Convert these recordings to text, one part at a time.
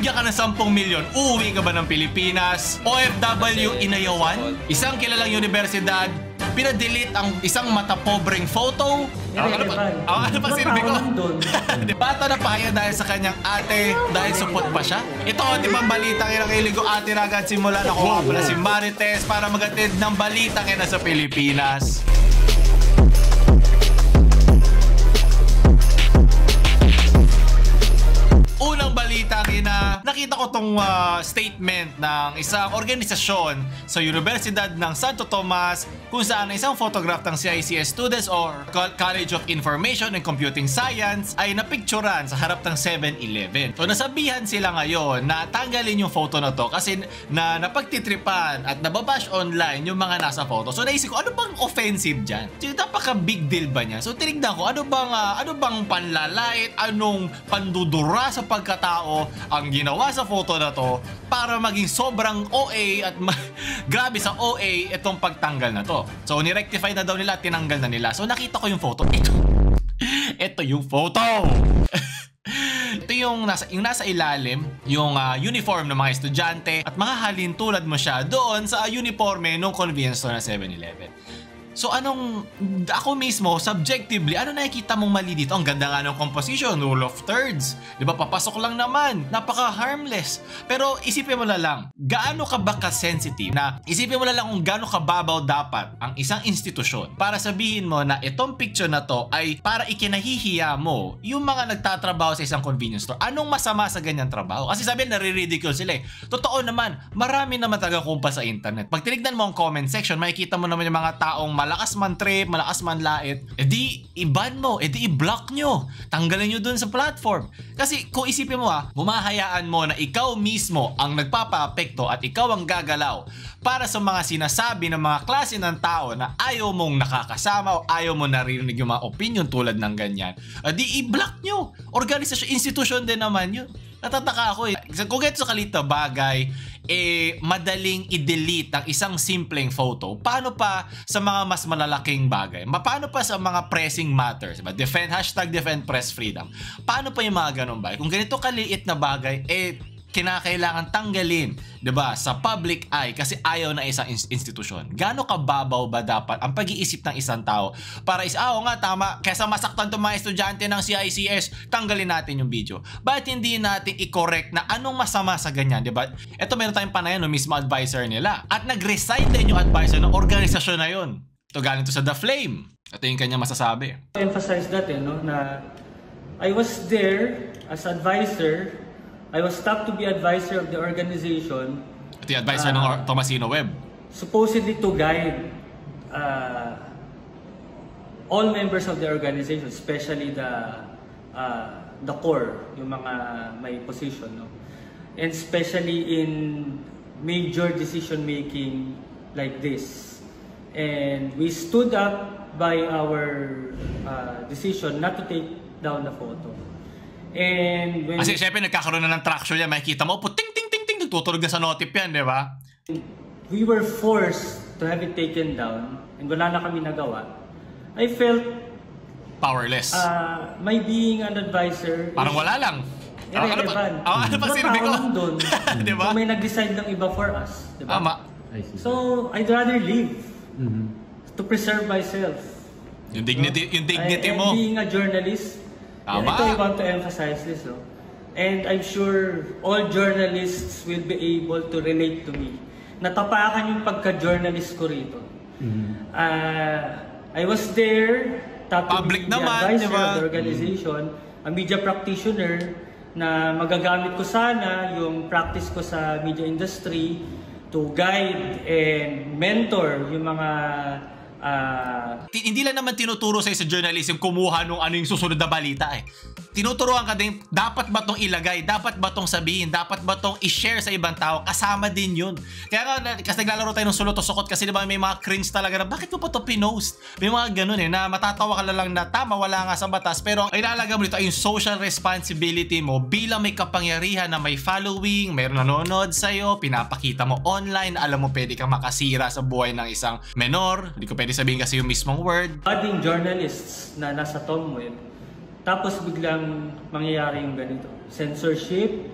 bibigyan ka ng 10 milyon, uuwi ka ba ng Pilipinas? OFW inayawan? Isang kilalang universidad, pinadelete ang isang matapobreng photo. Ano pa sinabi ko? Bata na paya dahil sa kanyang ate, dahil support pa siya. Ito, di ba balitang kinakiligo ate Ragad simula na kuha pala si Marites para magatid ng balitang ina sa Pilipinas. Unang balita kina, nakita ko tong statement ng isang organisasyon sa Universidad ng Santo Tomas kung saan isang photograph ng CICS students or College of Information and Computing Science ay napicturan sa harap ng 7-Eleven. So nasabihan sila ngayon na tanggalin yung photo na to kasi na napagtitripan at nababash online yung mga nasa photo. So naisip ko, ano bang offensive dyan? So napaka big deal ba niya? So tinignan ko, ano bang panlalait, anong pandudura sa pagkatao ang ginawa sa photo na to para maging sobrang OA at grabe sa OA itong pagtanggal na to. So nirectify na daw nila at tinanggal na nila. So nakita ko yung photo. Ito yung photo. Ito yung nasa ilalim, yung uniform ng mga estudyante at mga halin tulad mo siya doon sa uniforme ng convenience store na 7-Eleven. So ako mismo, subjectively, ano nakikita mong mali dito? Ang ganda nga ng composition, rule of thirds. Di ba, papasok lang naman, napaka-harmless. Pero isipin mo na lang, gaano ka ba ka-sensitive na isipin mo na lang kung gaano kababaw dapat ang isang institusyon para sabihin mo na itong picture na to ay para ikinahihiya mo yung mga nagtatrabaho sa isang convenience store. Anong masama sa ganyang trabaho? Kasi sabihin, nare-ridicule sila eh. Totoo naman, marami naman taga-kumpa sa internet. Pag tinignan mo ang comment section, makikita mo naman yung mga taong malakas man trip, malakas man lait, edi i-ban mo, edi i-block nyo. Tanggalin nyo dun sa platform. Kasi kung isipin mo bumahayaan mo na ikaw mismo ang nagpapa-apekto at ikaw ang gagalaw para sa mga sinasabi ng mga klase ng tao na ayaw mong nakakasama o ayaw mo narinig yung mga opinion tulad ng ganyan, edi i-block nyo. Organisasyon, institusyon din naman yun. Natataka ako eh. Kung ganito sa kalita bagay, madaling i-delete ang isang simpleng photo. Paano pa sa mga mas malalaking bagay? Paano pa sa mga pressing matters? Diba? Defend press freedom. Paano pa yung mga ganun bagay? Kung ganito kaliit na bagay, kinakailangan tanggalin, 'di ba, sa public eye kasi ayaw na isang institusyon. Gaano kababaw ba dapat ang pag-iisip ng isang tao para nga tama, kaysa masaktan tong mga estudyante ng CICS, tanggalin natin yung video. Bakit hindi natin i-correct na anong masama sa ganyan, 'di ba? Ito meron tayong panayan no mismo advisor nila at nag-resign din yung advisor ng organisasyon na yun. Ito galing to sa The Flame. Ito yung kanya masasabi. Emphasize that na I was there as advisor. I was tapped to be advisor of the organization. Ito yung advisor ng Tomasino Web. Supposedly to guide all members of the organization, especially the core, yung mga may position, no? And especially in major decision making like this. And we stood up by our decision not to take down the photo. And when kasi syempre nagkakaroon na ng traction yan, makikita mo, ting ting ting ting, nagtutunog na sa notif yan, di ba? We were forced to have it taken down and wala na kami nagawa. I felt powerless. My being an advisor parang wala lang. Irrelevant. Ano pa sinabi ko? Di ba? Kung may nag-decide ng iba for us, di ba? Tama. So I'd rather leave to preserve myself. Yung dignity mo. And being a journalist, tama. Ito I want to emphasize this, no? And I'm sure all journalists will be able to relate to me. Natapakan yung pagka-journalist ko rito. I was there, public the naman, advisor diba? of the organization, a media practitioner na magagamit ko sana yung practice ko sa media industry to guide and mentor yung mga hindi lang naman tinuturo sa journalism kumuha nung ano yung susunod na balita eh. Tinuturuan ka din, dapat ba tong ilagay, dapat ba tong sabihin, dapat ba tong i-share sa ibang tao, kasama din yun. Kaya nga, kasi naglalaro tayo ng sulot o sukot kasi diba may mga cringe talaga na bakit mo pa to pinost? May mga ganun na matatawa ka lang na tama, wala nga sa batas, pero ang ilalaga mo dito ay yung social responsibility mo bilang may kapangyarihan na may following, may nanonood sa'yo, pinapakita mo online, alam mo pwede kang makasira sa buhay ng isang menor, hindi ko pwede sabihin kasi yung mismong word. Adding journalists na nasa Tom Web, tapos biglang mangyayari yung ganito. Censorship,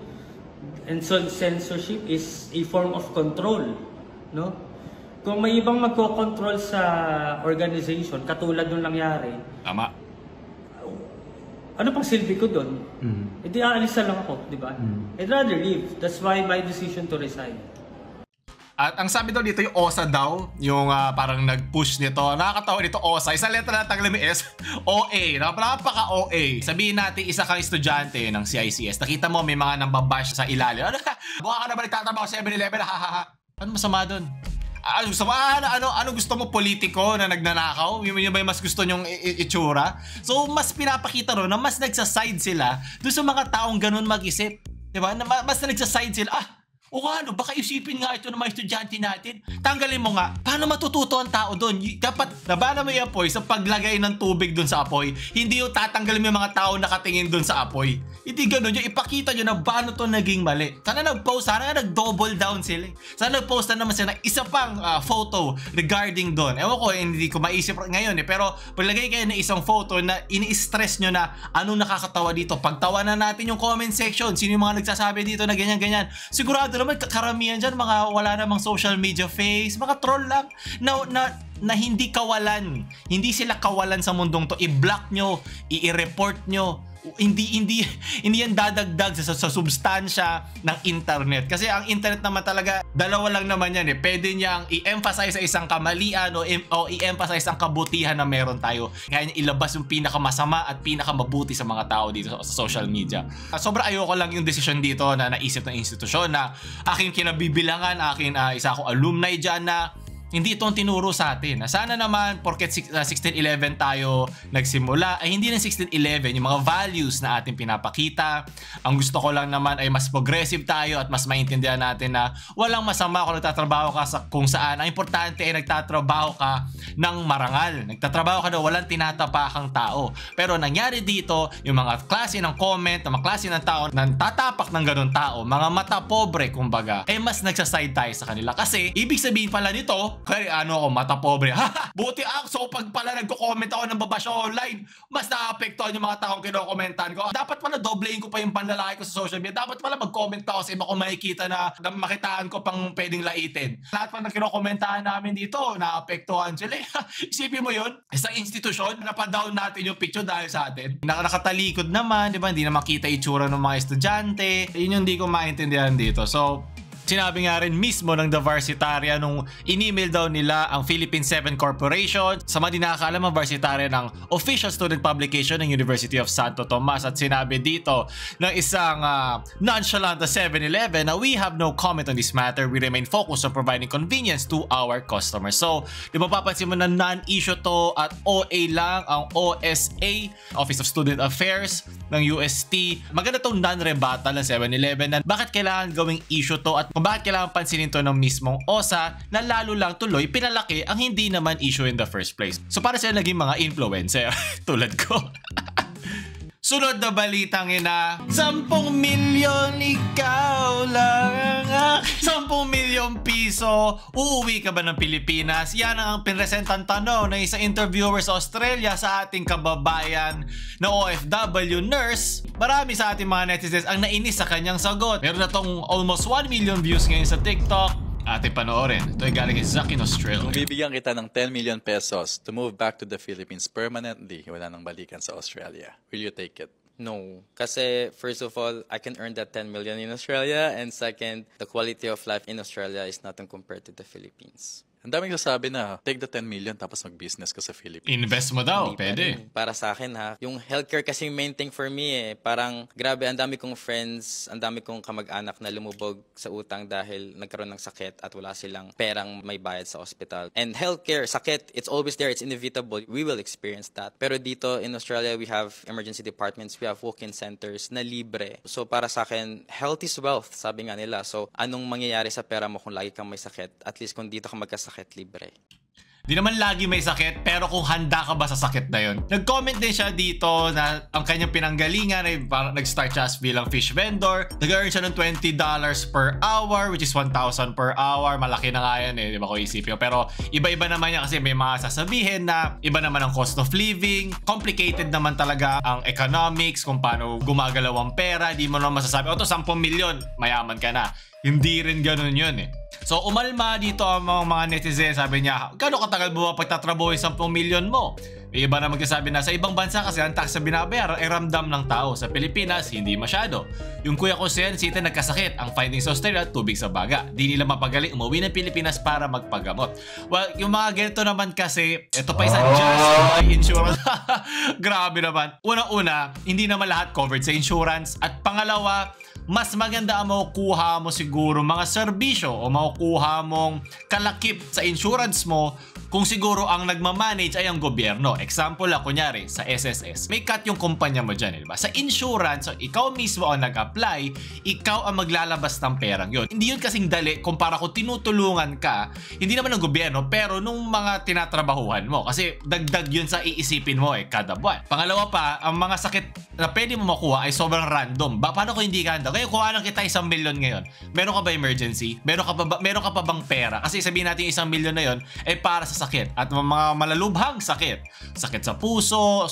And so censorship is a form of control, no? Kung may ibang magko-control sa organization, katulad nung nangyari, Tama. ano pang silbi ko doon? Hindi aalis na lang ako, di ba? I'd rather leave. That's why my decision to resign. At ang sabi daw dito yung OSA daw, yung parang nag-push nito. Nakakatawa dito OSA. Isang letra na tanggalin mo S, OA. Napaka-OA. Sabihin natin isa kang estudyante ng CICS. Nakita mo may mga nambabash sa ilalim. Ano ka? Buka ka na ba nagtatrabaho sa 7-Eleven? Ano masama doon? Ano gusto mo, politiko na nagnanakaw? Yung ba yung mas gusto nyong itsura? So mas pinapakita ro na mas nagsaside sila doon sa mga taong ganun mag-isip. Diba? Mas nagsaside sila, o ano, baka isipin nga ito ng mga estudyante natin. Tanggalin mo nga, paano matututo ang tao doon? Dapat, nabana mo yung apoy sa paglagay ng tubig doon sa apoy. Hindi yung tatanggalin mo yung mga tao nakatingin doon sa apoy. Hindi ganun, yung ipakita nyo na paano to naging mali. Sana nag-post, sana nag-double down sila. Sana nag-post na naman sila ng isa pang photo regarding doon. Ewan ko, hindi ko maisip ngayon pero paglagay kayo ng isang photo na ini-stress nyo na anong nakakatawa dito. Pagtawanan natin yung comment section, sino yung mga nagsasabi dito na ganyan-ganyan. Sigurado naman karamihan dyan, mga wala namang social media face, mga troll lang na hindi kawalan. Hindi sila kawalan sa mundong to. I-block nyo, i-report nyo. Hindi yan dadagdag sa substansya ng internet. Kasi ang internet naman talaga, dalawa lang naman yan Pwede niyang i-emphasize sa isang kamalian o i-emphasize ang kabutihan na meron tayo. Kaya niya ilabas yung pinakamasama at pinakamabuti sa mga tao dito sa social media. Sobra ayoko lang yung decision dito na naisip ng institusyon na aking kinabibilangan, isa akong alumni dyan na hindi itong tinuro sa atin. Sana naman, porket 1611 tayo nagsimula, ay hindi ng 1611, yung mga values na ating pinapakita. Ang gusto ko lang naman ay mas progressive tayo at mas maintindihan natin na walang masama kung nagtatrabaho ka kung saan. Ang importante ay nagtatrabaho ka ng marangal. Nagtatrabaho ka na walang tinatapakang tao. Pero nangyari dito, yung mga klase ng comment, mga klase ng tao na tatapak ng ganun tao, mga mata pobre, kumbaga, ay mas nagsaside tayo sa kanila. Kasi, ibig sabihin pala nito, kaya mata pobre. Buti so pag pala nagko-comment ako ng babasyo online, mas naapektuhan yung mga taong kinokomentan ko. Dapat pala doblein ko pa yung panlalaki ko sa social media. Dapat pala mag-comment ako sa iba kung makikita na makitaan ko pang pwedeng laitin. Lahat pa ng kinokomentahan namin dito, naapektuhan sila. Isipin mo yun, isang institusyon, napadown natin yung picture dahil sa atin. Nakatalikod naman, di ba? Hindi na makita itsura ng mga estudyante. Yun yung hindi ko maintindihan dito. So, sinabi nga rin mismo ng The Varsitaria nung in-email daw nila ang Philippine 7 Corporation. Sa mga di nakakaalam, ang Varsitaria ng official student publication ng University of Santo Tomas. At sinabi dito ng isang nonchalant 7-Eleven na we have no comment on this matter. We remain focused on providing convenience to our customers. So, di ba papansin mo na non-issue to at OA lang ang OSA, Office of Student Affairs ng UST. Maganda tong non-rebuttal ng 7-Eleven na bakit kailangan gawing issue to at kung bakit kailangan pansinin to ng mismong OSA na lalo lang tuloy pinalaki ang hindi naman issue in the first place. So para sila naging mga influencer tulad ko. Sunod na balitang 10 milyon ikaw lang ang 10 milyong piso. Uuwi ka ba ng Pilipinas? Yan ang pinresentan tanong ng isang interviewer sa Australia sa ating kababayan na OFW nurse. Marami sa ating mga netizens ang nainis sa kanyang sagot. Meron na tong almost 1 million views ngayon sa TikTok. Ating panoorin. Ito ay galing kay Zack in Australia. Kung bibigyan kita ng 10 million pesos to move back to the Philippines permanently, wala nang balikan sa Australia, will you take it? No. Kasi first of all, I can earn that 10 million in Australia. And second, the quality of life in Australia is nothing compared to the Philippines. Ang daming sasabi na, take the 10 million tapos mag-business ka sa Philippines. Invest mo daw, Hindi pa pwede. rin. Para sa akin yung healthcare kasi main thing for me Parang grabe, ang dami kong friends, ang dami kong kamag-anak na lumubog sa utang dahil nagkaroon ng sakit at wala silang perang may bayad sa hospital. And healthcare, sakit, it's always there, it's inevitable. We will experience that. Pero dito in Australia, we have emergency departments, we have walk-in centers na libre. So para sa akin, health is wealth, sabi nga nila. So anong mangyayari sa pera mo kung lagi kang may sakit? At least kung dito ka magkasakit, libre. Di naman lagi may sakit, pero kung handa ka ba sa sakit na yun? Nag-comment din siya dito na ang kanyang pinanggalingan ay parang nag-start siya as bilang fish vendor. Nag-earn siya ng $20 per hour, which is 1,000 per hour. Malaki na nga yan eh, di ba ko isipin. Pero iba-iba naman yan kasi may mga sasabihin na iba naman ang cost of living. Complicated naman talaga ang economics, kung paano gumagalaw ang pera. Di mo naman masasabi, to 10 milyon, mayaman ka na. Hindi rin ganun yun eh. So umalma dito ang mga netizen, sabi niya, gano'ng katagal mo pagtatrabaho yung 10 milyon mo? May iba na magsasabi na sa ibang bansa kasi ang tax na binabayaran ay ramdam ng tao. Sa Pilipinas, hindi masyado. Yung kuya ko siya, sita nagkasakit. Ang findings sa Australia, tubig sa baga. Di nila mapagaling, umuwi ng Pilipinas para magpagamot. Well, yung mga ganito naman kasi, ito pa isang just my insurance. Grabe naman. Una-una, hindi naman lahat covered sa insurance. At pangalawa, mas maganda ang makukuha mo siguro mga serbisyo o makukuha mong kalakip sa insurance mo kung siguro ang nagmamanage ay ang gobyerno. Example lang, kunyari, sa SSS. May cut yung kumpanya mo dyan, diba? Sa insurance, so ikaw mismo ang nag-apply, ikaw ang maglalabas ng perang yun. Hindi yun kasing dali kumpara kung tinutulungan ka, hindi naman ng gobyerno, pero nung mga tinatrabahuhan mo. Kasi dagdag yun sa iisipin mo kada buwan. Pangalawa pa, ang mga sakit na pwede mo makuha ay sobrang random. Paano kung hindi ka handa? Kaya kuha lang kita 1 milyon ngayon. Meron ka ba emergency? Meron ka pa bang pera? Kasi sabihin natin 1 milyon na yun ay para sa sakit. At mga malalubhang sakit. Sakit sa puso,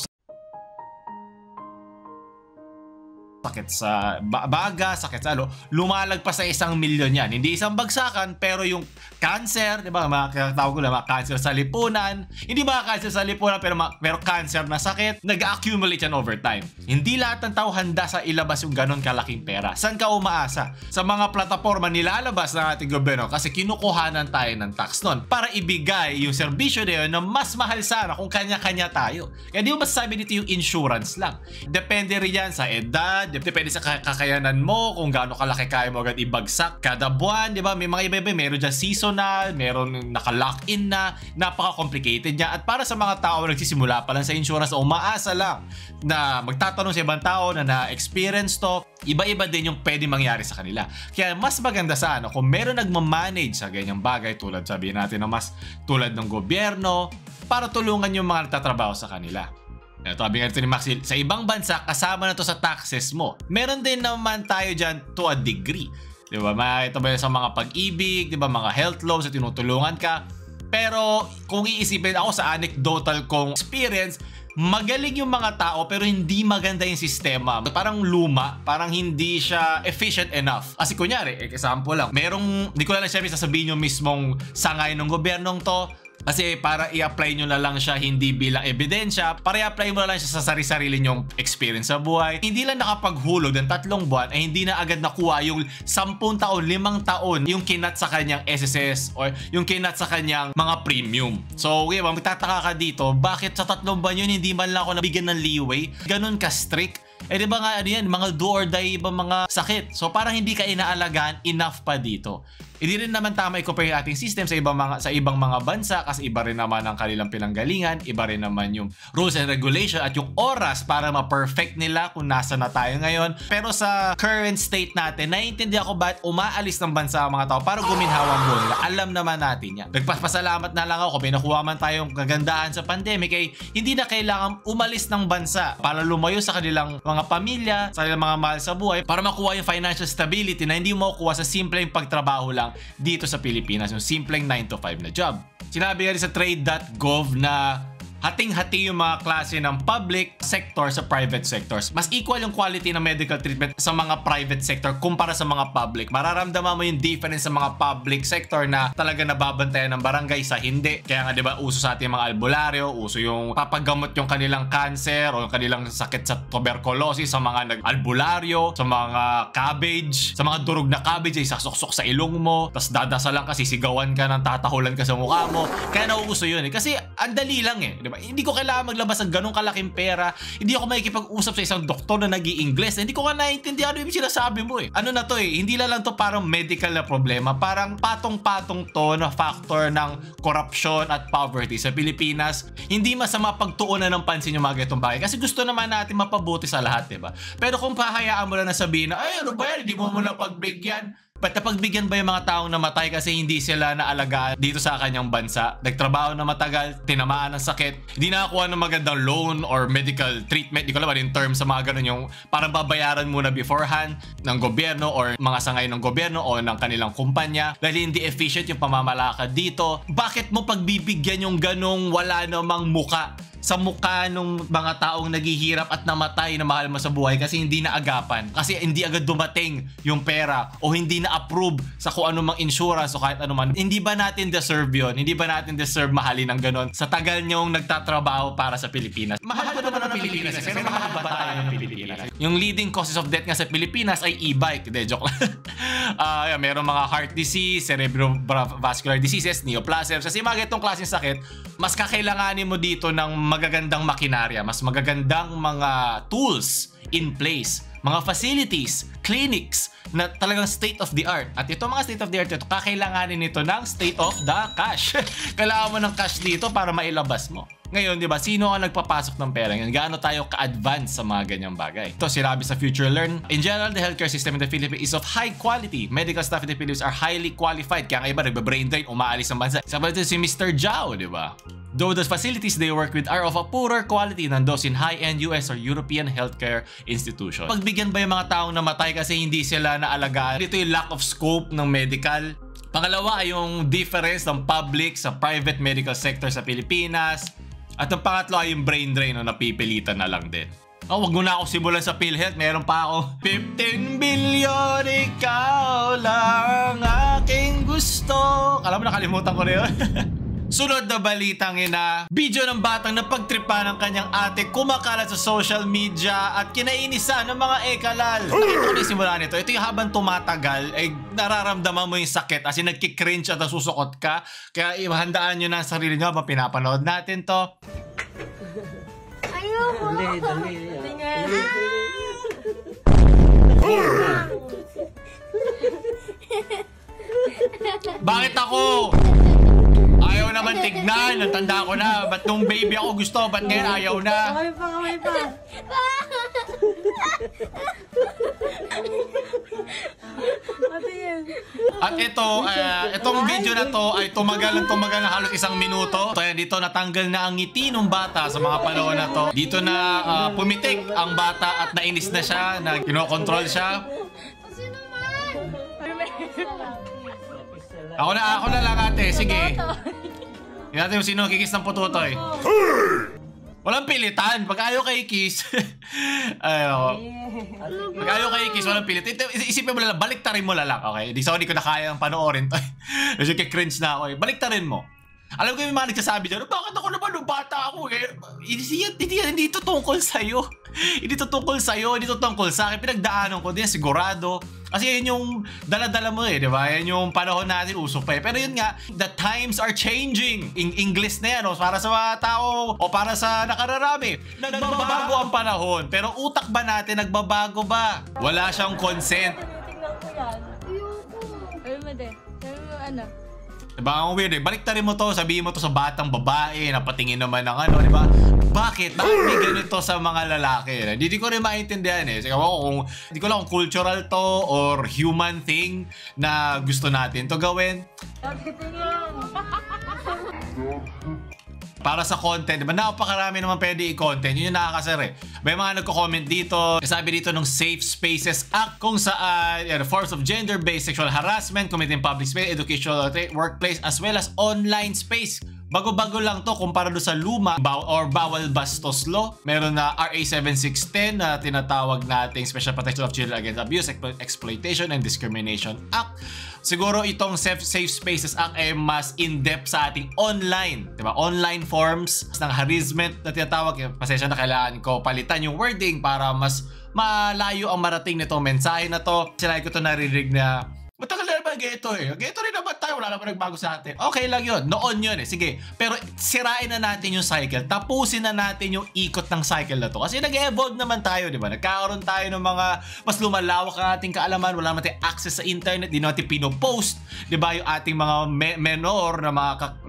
sakit sa baga, sakit sa lumalagpas sa 1 milyon yan. Hindi isang bagsakan, pero yung cancer, di ba? Tawag ko lang, mga cancer sa lipunan. Hindi mga cancer sa lipunan, pero cancer na sakit, nag-accumulate yan over time. Hindi lahat ng tao handa sa ilabas yung ganun kalaking pera. Saan ka umaasa? Sa mga plataforma nilalabas ng ating gobyerno kasi kinukuhanan tayo ng tax nun para ibigay yung serbisyo na yun na mas mahal sana kung kanya-kanya tayo. Kaya di mo masasabi dito yung insurance lang. Depende rin yan sa edad, depende sa kakayanan mo, kung gaano kalaki kaya mo agad ibagsak kada buwan, di ba? May mga iba-iba, meron dyan seasonal, meron naka-lock-in na, napaka-complicated niya. At para sa mga tao nagsisimula pa lang sa insurance o umaasa lang na magtatanong sa ibang tao na na-experience to, iba-iba din yung pwede mangyari sa kanila. Kaya mas maganda sana kung meron nagmamanage sa ganyang bagay, tulad sabihin natin na mas tulad ng gobyerno, para tulungan yung mga nagtatrabaho sa kanila. Ito, sabi nga ni Maxil, sa ibang bansa, kasama na to sa taxes mo. Meron din naman tayo dyan to a degree. Di ba? Ito ba sa mga pag-ibig, di ba? Mga health loans na tinutulungan ka. Pero kung iisipin ako sa anecdotal kong experience, magaling yung mga tao pero hindi maganda yung sistema. Parang luma, parang hindi siya efficient enough. Kasi kunyari, example lang, merong, hindi ko lang siya sasabihin yung mismong sangay ng gobyernong to. Kasi para i-apply nyo na lang siya hindi bilang ebidensya, para i-apply mo na lang siya sa sarili-sarili nyong experience sa buhay. Hindi lang nakapaghulog ng 3 buwan ay hindi na agad nakuha yung 10 taon, 5 taon yung kinat sa kanyang SSS or yung kinat sa kanyang mga premium. So, magtataka ka dito, bakit sa 3 buwan yun hindi man lang ako nabigyan ng leeway? Ganun ka strict? Di ba nga yan, mga do or die ba mga sakit? So parang hindi ka inaalagaan enough pa dito. Hindi rin naman tama i-compare yung ating system sa ibang mga bansa kasi iba rin naman ang kanilang pinanggalingan, iba rin naman yung rules and regulation at yung oras para ma-perfect nila kung nasa na tayo ngayon. Pero sa current state natin, naiintindihan ko ba't umaalis ng bansa ang mga tao para guminhawa ang buhay nila. Alam naman natin yan. Nagpapasalamat na lang ako kung may nakuha man tayong kagandahan sa pandemic ay hindi na kailangan umalis ng bansa para lumayo sa kanilang mga pamilya, sa kanilang mga mahal sa buhay para makuha yung financial stability na hindi mo makuha sa simpleng pagtrabaho lang dito sa Pilipinas, yung simpleng 9 to 5 na job. Sinabi nga rin sa trade.gov na hating-hati yung mga klase ng public sector sa private sectors. Mas equal yung quality ng medical treatment sa mga private sector kumpara sa mga public. Mararamdaman mo yung difference sa mga public sector na talaga nababantayan ng barangay sa hindi. Kaya nga diba uso sa ating mga albularyo, uso yung papagamot yung kanilang cancer o yung kanilang sakit sa tuberculosis sa mga albularyo, sa mga cabbage, sa mga durog na cabbage ay saksok sa ilong mo, tapos dadasalan ka, sisigawan ka ng tatahulan ka sa mukha mo. Kaya nauuso yun Kasi ang dali lang Diba? Hindi ko kailangan maglabas ng ganong kalaking pera. Hindi ako makikipag-usap sa isang doktor na nag-i-English. Hindi ko nga naiintindihan ano yung sinasabi mo Ano na to Hindi lang to parang medical na problema. Parang patong-patong to na factor ng corruption at poverty sa Pilipinas. Hindi masama pagtuunan ng pansin yung mga ganitong bagay. Kasi gusto naman natin mapabuti sa lahat, diba? Pero kung pahayaan mo lang na sabihin na, ay ano ba yan? Hindi mo muna pagbigyan. Ba't napagbigyan ba yung mga taong namatay kasi hindi sila naalagaan dito sa kanyang bansa? Nagtrabaho na matagal, tinamaan ng sakit, hindi nakakuha ng magandang loan or medical treatment. Di ko alam ano yung term sa mga ganun, yung parang babayaran muna beforehand ng gobyerno or mga sangay ng gobyerno o ng kanilang kumpanya dahil hindi efficient yung pamamalakad dito. Bakit mo pagbibigyan yung ganong wala namang muka sa mukha ng mga taong naghihirap at namatay na mahal mo sa buhay kasi hindi naagapan, kasi hindi agad dumating yung pera o hindi na-approve sa kung anumang insurance o kahit anuman? Hindi ba natin deserve yun? Hindi ba natin deserve mahalin ng ganon sa tagal nyong nagtatrabaho para sa Pilipinas? Mahal ko naman ang Pilipinas, pero mahal ba tayo ng Pilipinas? Yung leading causes of death nga sa Pilipinas ay e-bike. Hindi, joke lang. Merong mga heart disease, cerebrovascular diseases, neoplasms. Kasi mga itong klaseng sakit, mas kakailanganin mo dito ng magagandang makinarya, mas magagandang mga tools in place, mga facilities, clinics na talagang state of the art. At ito mga state of the art, ito kakailanganin nito ng state of the cash. Kailangan mo ng cash dito para mailabas mo. Ngayon, di ba, sino ang nagpapasok ng pera ngayon? Gaano tayo ka-advance sa mga ganyang bagay? Ito, sinabi sa Future Learn, in general, the healthcare system in the Philippines is of high quality. Medical staff in the Philippines are highly qualified. Kaya nga iba, nagbe-brain drain, umaalis ng bansa. Sabi natin si Mr. Zhao, di ba? Though the facilities they work with are of a poorer quality than those in high-end US or European healthcare institutions. Pagbigyan ba yung mga taong namatay kasi hindi sila naalagaan? Dito yung lack of scope ng medical. Pangalawa ay yung difference ng public sa private medical sector sa Pilipinas. At ang pangatlo ay yung brain drain na napipilitan na lang din. Wag mo na ako simulan sa PhilHealth. Meron pa akong 15 billion, ikaw lang aking gusto. Alam mo, nakalimutan ko na yun. Sunod na balitang ina, video ng batang napagtripa ng kanyang ate kumakalat sa social media at kinainisa ng mga ekalal. Nakita ko na yung simula nito. Ito yung habang tumatagal ay nararamdaman mo yung sakit, as in nagkikringe at nasusukot ka. Kaya handaan nyo na ang sarili nyo habang pinapanood natin to. Ayoko! Dali. Tingnan. Bakit ako? Ayaw naman tignan. Natanda ko na. Ba't nung baby ako gusto? Ba't ngayon ayaw na? Kamay pa. Matingin. At itong video na to ay tumagal na halos 1 minuto. So yan, dito natanggal na ang ngiti ng bata sa mga panahon na to. Dito na pumitik ang bata at nainis na siya, na kinokontrol siya. Sino man? Ako na lang ate, sige. Hindi natin yung sino kikis ng pututoy. Walang pilitan. Pag ayaw kay kiss, pag ayaw kay kiss, walang pilit. Isipin mo lang, baliktarin mo lang, okay? Di ko na kaya ang panoorin to. Kasi cringe na ako eh. Baliktarin mo. Alam ko yung mga nagsasabi dyan, bakit ako naman nung bata ako? Hindi ito tungkol sa'yo. Hindi ito tungkol sa'yo, hindi ito tungkol sa akin. Pinagdaanan ko din, sigurado. Kasi yun yung dala-dala mo eh, di ba? Yan yung panahon natin, usok pa eh. Pero yun nga, the times are changing. English na yan, o para sa mga tao, o para sa nakararami. Nagbabago ang panahon. Pero utak ba natin, nagbabago ba? Wala siyang consent. Tingnan ko yan. Ayoko. Ayun mo din. Sabi mo ano? Diba, ang weird eh. Baliktarin mo to, sabihin mo to sa batang babae na patingin naman ng ano, diba? Bakit? Bakit may ganito sa mga lalaki? Hindi ko rin maintindihan eh. Hindi ko lang kung cultural to or human thing na gusto natin to gawin. Tingnan. Para sa content, diba? Napakarami naman pwede i-content. Yun yung nakakasar eh. May mga nagko-comment dito. Sabi dito ng Safe Spaces Act kung saan forms of gender-based sexual harassment committed in public space, educational workplace, as well as online space. Bago-bago lang to kumpara do sa luma or bawal bastos law. Meron na RA 7610 na tinatawag nating Special Protection of Children Against Abuse, Exploitation, and Discrimination Act. Siguro itong Safe Spaces Act ay mas in-depth sa ating online, diba? Online forms ng harassment na tinatawag. Pasensya na, kailangan ko palitan yung wording para mas malayo ang marating nitong mensahe na to. Sila ko to narinig na matagal na naman nag-geto eh. Nag-geto rin naman tayo. Wala naman nagbago sa atin. Okay lang yun. Noon yun eh. Sige. Pero sirain na natin yung cycle. Tapusin na natin yung ikot ng cycle na to. Kasi nag-evolve naman tayo, di ba? Nagkakaroon tayo ng mga mas lumalawak ang ating kaalaman. Wala naman tayong access sa internet. Di natin pinopost. Di ba? Yung ating mga menor na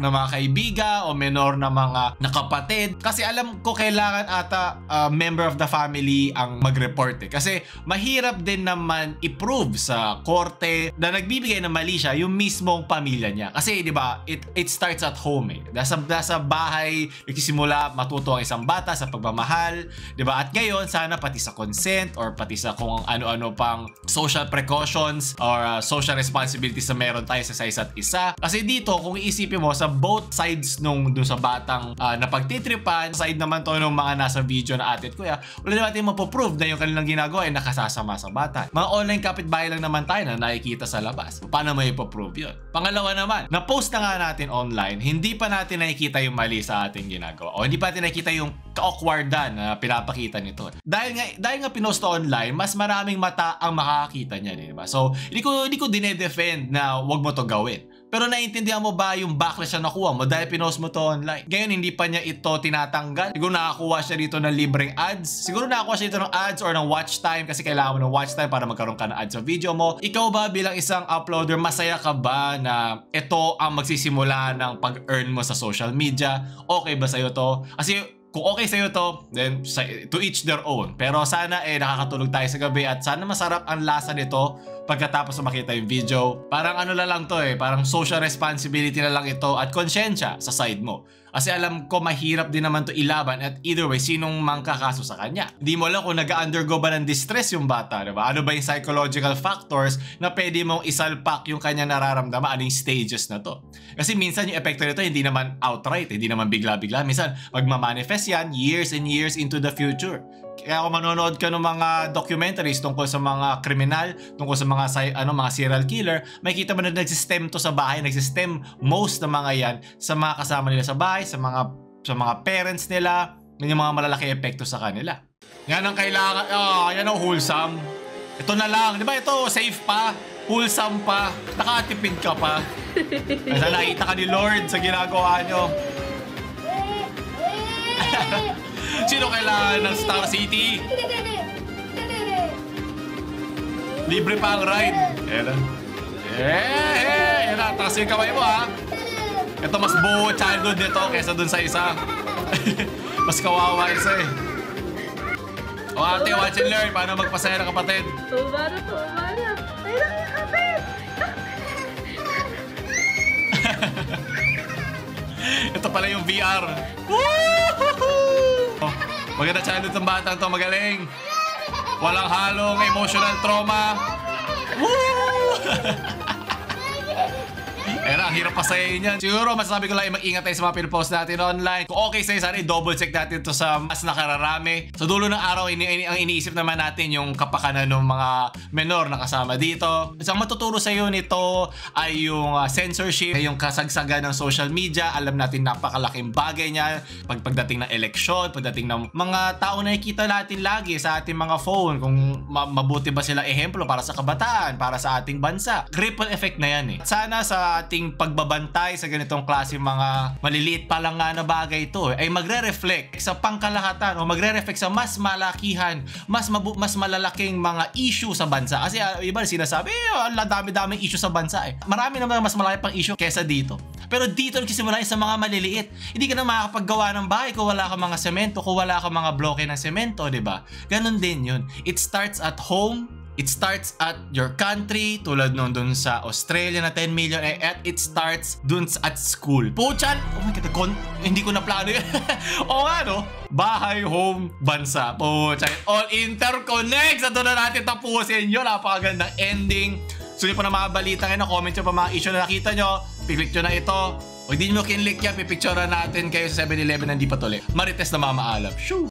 mga kaibigan o menor na mga nakapatid. Kasi alam ko kailangan ata member of the family ang mag-report eh. Kasi mahirap din naman i-prove sa korte na nagbibigay ng mali siya yung mismong pamilya niya. Kasi di ba, it starts at home eh. Nasa bahay, nagsisimula matuto ang isang bata sa pagmamahal. Di ba? At ngayon, sana pati sa consent or pati sa kung ano-ano pang social precautions or social responsibilities na meron tayo sa isa't isa. Kasi dito, kung iisipin mo, sa both sides dun sa batang napagtitripan, side naman to ng mga nasa video na ate at kuya, wala natin mapoprove na yung kanilang ginagawa ay nakasasama sa bata. Mga online kapitbahay lang naman tayo na nakikita sa labas. Paano mo ipoprove yun? Pangalawa naman, na-post na nga natin online, hindi pa natin nakikita yung mali sa ating ginagawa o hindi pa natin nakikita yung ka-awkwardan na pinapakita nito. Dahil nga pinost online, mas maraming mata ang makakakita niya, di ba? So, hindi ko dinedefend na wag mo to gawin. Pero naiintindihan mo ba yung backlash na nakuha mo dahil pinost mo to online? Ngayon, hindi pa niya ito tinatanggal. Siguro nakakuha siya dito ng libreng ads. Siguro nakakuha siya dito ng ads or ng watch time kasi kailangan mo ng watch time para magkaroon ka ng ads sa video mo. Ikaw ba bilang isang uploader, masaya ka ba na ito ang magsisimula ng pag-earn mo sa social media? Okay ba sa'yo to? Kasi kung okay sa'yo to, then to each their own. Pero sana nakakatulog tayo sa gabi at sana masarap ang lasa nito pagkatapos na makita yung video. Parang ano na lang to parang social responsibility na lang ito at konsyensya sa side mo. Kasi alam ko mahirap din naman to ilaban at either way, sinong mangkakaso sa kanya. Hindi mo alam kung nag-undergo ba ng distress yung bata, diba? Ano ba yung psychological factors na pwede mong isalpak yung kanya nararamdaman, anong stages na to. Kasi minsan yung epekto nito hindi naman outright, hindi naman bigla-bigla. Minsan magmamanifest yan years and years into the future. Kaya kung manonood ka ng mga documentaries tungkol sa mga kriminal, tungkol sa mga serial killer, makikita mo na nagsistem to sa bahay, nagsistem most ng mga yan sa mga kasama nila sa bahay, sa mga parents nila, yun yung mga malalaki epekto sa kanila. Yan ang kailangan, yan ang wholesome. Ito na lang, di ba ito, safe pa, wholesome pa, nakatipid ka pa. Kasi nakita ka ni Lord sa ginagawa nyo. Sino kailangan ng Star City? Libre pa ang ride. Yan na. Takas yung kamay mo ha. Ito mas buo childhood nito kaysa dun sa isa. Mas kawawa isa O ate, watch and learn. Paano magpasaya ng kapatid? Tumara. Ay, kapit! Ito pala yung VR. Maganda childhood ng batang to, magaling. Walang halong emotional trauma. Ang hirap pasayain yan. Siguro masasabi ko lang mag-ingat tayo sa mga pinopost natin online. Kung okay sa'yo, sana i-double check natin to sa mas nakararami. Sa dulo ng araw, ang iniisip naman natin yung kapakanan ng mga menor na kasama dito. At ang matuturo sa'yo nito ay yung censorship, yung kasagsagan ng social media. Alam natin napakalaking bagay niya pagdating ng eleksyon, pagdating ng mga tao na nakikita natin lagi sa ating mga phone. Kung mabuti ba sila ehemplo para sa kabataan, para sa ating bansa. Ripple effect na yan Sana sa ating pagbabantay sa ganitong klase mga maliliit pa lang nga na bagay ito ay magre-reflect sa pangkalahatan o magre-reflect sa mas malakihan, mas malalaking mga issue sa bansa. Kasi iba sinasabi, ang dami-daming issue sa bansa Marami naman mas malaki pang issue kesa dito. Pero dito nagsisimula sa mga maliliit. Hindi ka na makakapaggawa ng bahay kung wala ka mga semento, kung wala ka mga bloke ng semento, di ba? Ganon din yun. It starts at home. It starts at your country, tulad nun dun sa Australia na 10 million, at it starts dun at school. Puchan! Oh my God, hindi ko na plano yun. Oo nga, no? Bahay, home, bansa. Puchan. All interconnects! Ito na natin tapusin yun. Napakagandang ending. So yun pa na mga balita ngayon, comment nyo pa mga issue na nakita nyo. Piclick nyo na ito. O hindi nyo kinlik yan, pipicturean natin kayo sa 7-Eleven na hindi pa tuli. Marites na mamaalam. Shoo!